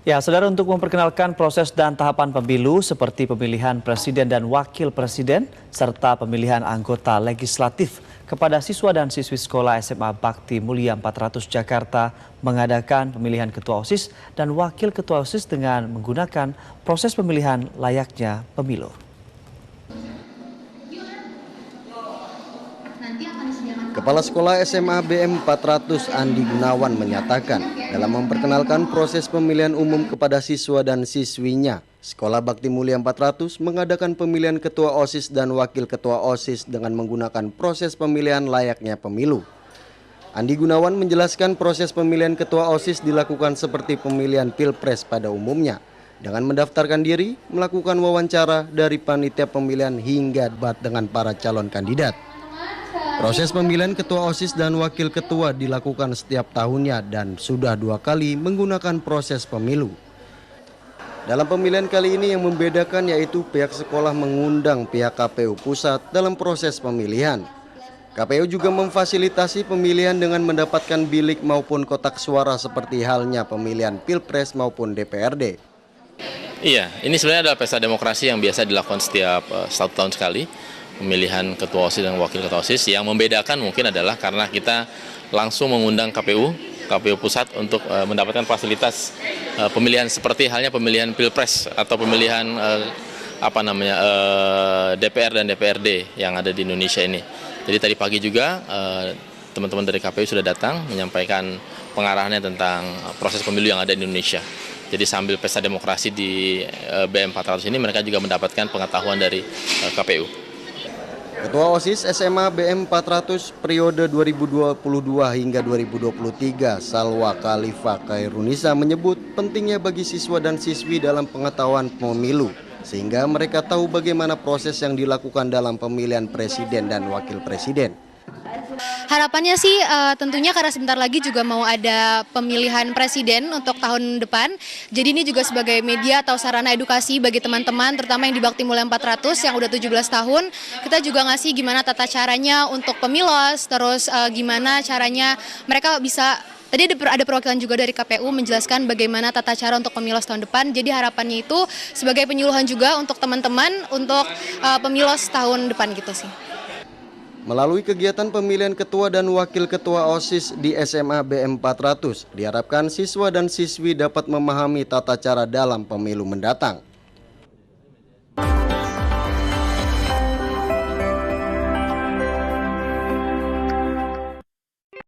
Ya, saudara, untuk memperkenalkan proses dan tahapan pemilu seperti pemilihan presiden dan wakil presiden serta pemilihan anggota legislatif kepada siswa dan siswi sekolah SMA Bakti Mulia 400 Jakarta mengadakan pemilihan ketua OSIS dan wakil ketua OSIS dengan menggunakan proses pemilihan layaknya pemilu. Kepala Sekolah SMA BM 400 Andi Gunawan menyatakan dalam memperkenalkan proses pemilihan umum kepada siswa dan siswinya, Sekolah Bakti Mulia 400 mengadakan pemilihan ketua OSIS dan wakil ketua OSIS dengan menggunakan proses pemilihan layaknya pemilu. Andi Gunawan menjelaskan proses pemilihan ketua OSIS dilakukan seperti pemilihan Pilpres pada umumnya, dengan mendaftarkan diri, melakukan wawancara dari panitia pemilihan hingga debat dengan para calon kandidat. Proses pemilihan ketua OSIS dan wakil ketua dilakukan setiap tahunnya dan sudah 2 kali menggunakan proses pemilu. Dalam pemilihan kali ini yang membedakan yaitu pihak sekolah mengundang pihak KPU pusat dalam proses pemilihan. KPU juga memfasilitasi pemilihan dengan mendapatkan bilik maupun kotak suara seperti halnya pemilihan Pilpres maupun DPRD. Iya, ini sebenarnya adalah pesta demokrasi yang biasa dilakukan setiap 1 tahun sekali. Pemilihan ketua OSIS dan wakil ketua OSIS. Yang membedakan mungkin adalah karena kita langsung mengundang KPU pusat untuk mendapatkan fasilitas pemilihan seperti halnya pemilihan Pilpres atau pemilihan DPR dan DPRD yang ada di Indonesia ini. Jadi tadi pagi juga teman-teman dari KPU sudah datang menyampaikan pengarahannya tentang proses pemilu yang ada di Indonesia. Jadi sambil pesta demokrasi di BM 400 ini mereka juga mendapatkan pengetahuan dari KPU. Ketua OSIS SMA BM 400 periode 2022 hingga 2023, Salwa Khalifa Khairunisa menyebut pentingnya bagi siswa dan siswi dalam pengetahuan pemilu, sehingga mereka tahu bagaimana proses yang dilakukan dalam pemilihan presiden dan wakil presiden. Harapannya sih tentunya karena sebentar lagi juga mau ada pemilihan presiden untuk tahun depan. Jadi ini juga sebagai media atau sarana edukasi bagi teman-teman terutama yang di Bakti Mulia 400 yang udah 17 tahun. Kita juga ngasih gimana tata caranya untuk pemilos, terus gimana caranya mereka bisa. Tadi ada perwakilan juga dari KPU menjelaskan bagaimana tata cara untuk pemilos tahun depan. Jadi harapannya itu sebagai penyuluhan juga untuk teman-teman untuk pemilos tahun depan gitu sih. Melalui kegiatan pemilihan ketua dan wakil ketua OSIS di SMA BM 400, diharapkan siswa dan siswi dapat memahami tata cara dalam pemilu mendatang.